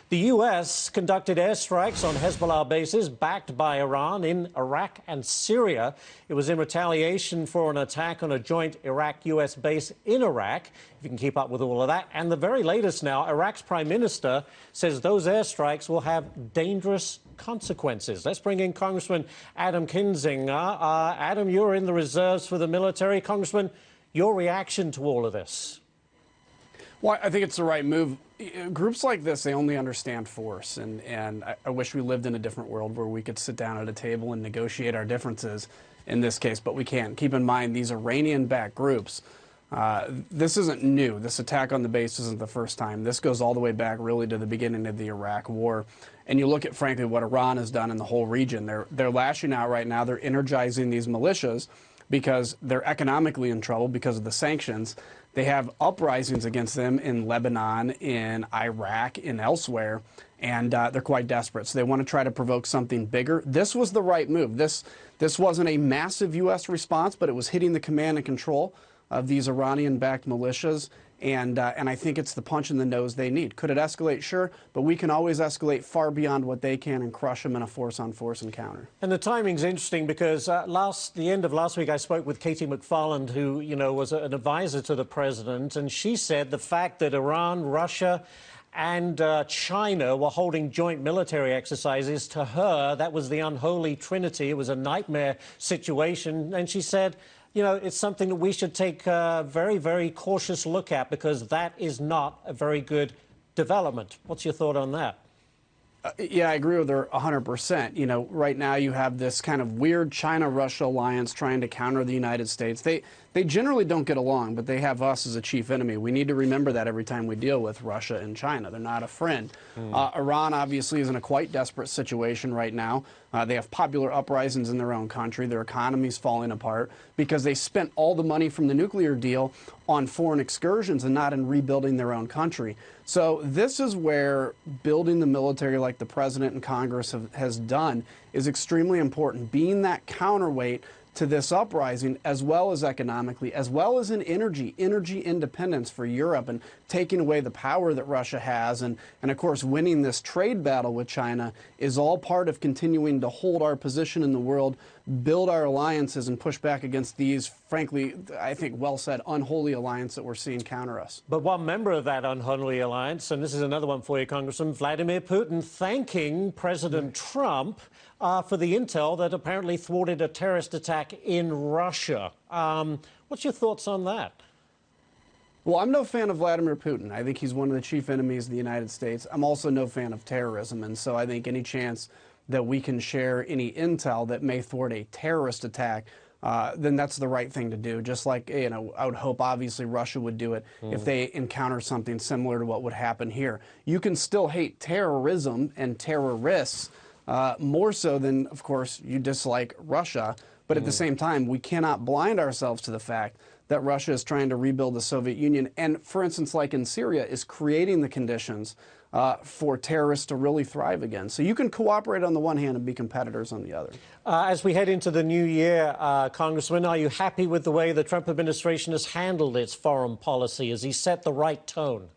The U.S. conducted airstrikes on Hezbollah bases backed by Iran in Iraq and Syria. It was in retaliation for an attack on a joint Iraq-U.S. base in Iraq, if you can keep up with all of that. And the very latest now, Iraq's prime minister says those airstrikes will have dangerous consequences. Let's bring in Congressman Adam Kinzinger. Adam, you're in the reserves for the military. Congressman, your reaction to all of this? Well, I think it's the right move. Groups like this, they only understand force, and I wish we lived in a different world where we could sit down at a table and negotiate our differences in this case, but we can't. Keep in mind, these Iranian-backed groups, this isn't new. This attack on the base isn't the first time. This goes all the way back really to the beginning of the Iraq War. And you look at, frankly, what Iran has done in the whole region. They're lashing out right now. They're energizing these militias because they're economically in trouble because of the sanctions. They have uprisings against them in Lebanon, in Iraq, and elsewhere, and they're quite desperate. So they want to try to provoke something bigger. This was the right move. This wasn't a massive U.S. response, but it was hitting the command and control of these Iranian-backed militias, and I think it's the punch in the nose they need. Could it escalate? Sure, but we can always escalate far beyond what they can and crush them in a force-on-force encounter. And the timing's interesting because the end of last week I spoke with Katie McFarland, who, was an advisor to the president, and she said the fact that Iran, Russia, and China were holding joint military exercises, to her, that was the unholy trinity. It was a nightmare situation, and she said, it's something that we should take a very, very cautious look at because that is not a very good development. What's your thought on that? Yeah, I agree with her 100%. Right now you have this kind of weird China-Russia alliance trying to counter the United States. They generally don't get along, but they have us as a chief enemy. We need to remember that every time we deal with Russia and China. They're not a friend. Iran obviously is in a quite desperate situation right now. They have popular uprisings in their own country. Their economy's falling apart because they spent all the money from the nuclear deal on foreign excursions and not in rebuilding their own country. So this is where building the military like the president and Congress has done is extremely important. Being that counterweight to this uprising, as well as economically, as well as in energy independence for Europe and taking away the power that Russia has, and of course winning this trade battle with China is all part of continuing to hold our position in the world, build our alliances, and push back against these, frankly, I think well said, unholy alliance that we're seeing counter us. But one member of that unholy alliance, and this is another one for you, Congressman, Vladimir Putin, thanking President Trump for the intel that apparently thwarted a terrorist attack in Russia. What's your thoughts on that? Well, I'm no fan of Vladimir Putin. I think he's one of the chief enemies of the United States. I'm also no fan of terrorism, and so I think any chance that we can share any intel that may thwart a terrorist attack, then that's the right thing to do. Just like, I would hope, obviously, Russia would do it if they encounter something similar to what would happen here. You can still hate terrorism and terrorists more so than, of course, you dislike Russia. But at the same time, we cannot blind ourselves to the fact that Russia is trying to rebuild the Soviet Union and, for instance, like in Syria, is creating the conditions for terrorists to really thrive again. So you can cooperate on the one hand and be competitors on the other. As we head into the new year, Congressman, are you happy with the way the Trump administration has handled its foreign policy? Has he set the right tone?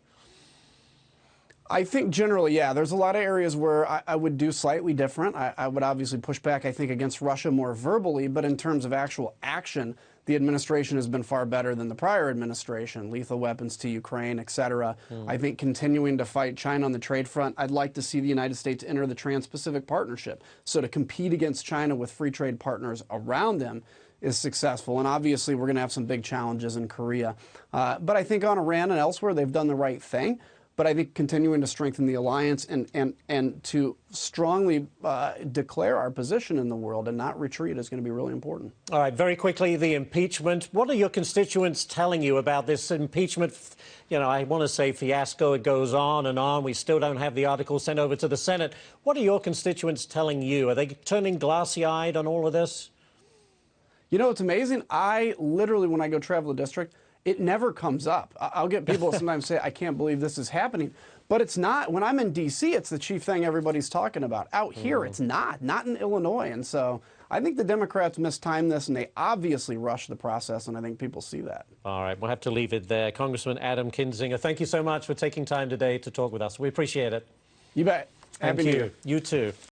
I think generally, yeah. There's a lot of areas where I would do slightly different. I would obviously push back, I think, against Russia more verbally, but in terms of actual action, the administration has been far better than the prior administration. Lethal weapons to Ukraine, et cetera. I think continuing to fight China on the trade front, I'd like to see the United States enter the Trans-Pacific Partnership. So to compete against China with free trade partners around them is successful. And obviously, we're going to have some big challenges in Korea. But I think on Iran and elsewhere, they've done the right thing. But I think continuing to strengthen the alliance and to strongly declare our position in the world and not retreat is going to be really important. All right, very quickly, the impeachment. What are your constituents telling you about this impeachment? I want to say fiasco. It goes on and on. We still don't have the article sent over to the Senate. What are your constituents telling you? Are they turning glassy-eyed on all of this? It's amazing. I literally, when I go travel the district, it never comes up. I'll get people sometimes say, I can't believe this is happening. But it's not. When I'm in D.C., it's the chief thing everybody's talking about. Out here, it's not in Illinois. And so I think the Democrats mistimed this, and they obviously rushed the process, and I think people see that. All right, we'll have to leave it there. Congressman Adam Kinzinger, thank you so much for taking time today to talk with us. We appreciate it. You bet. Thank Happy New you. Year. You too.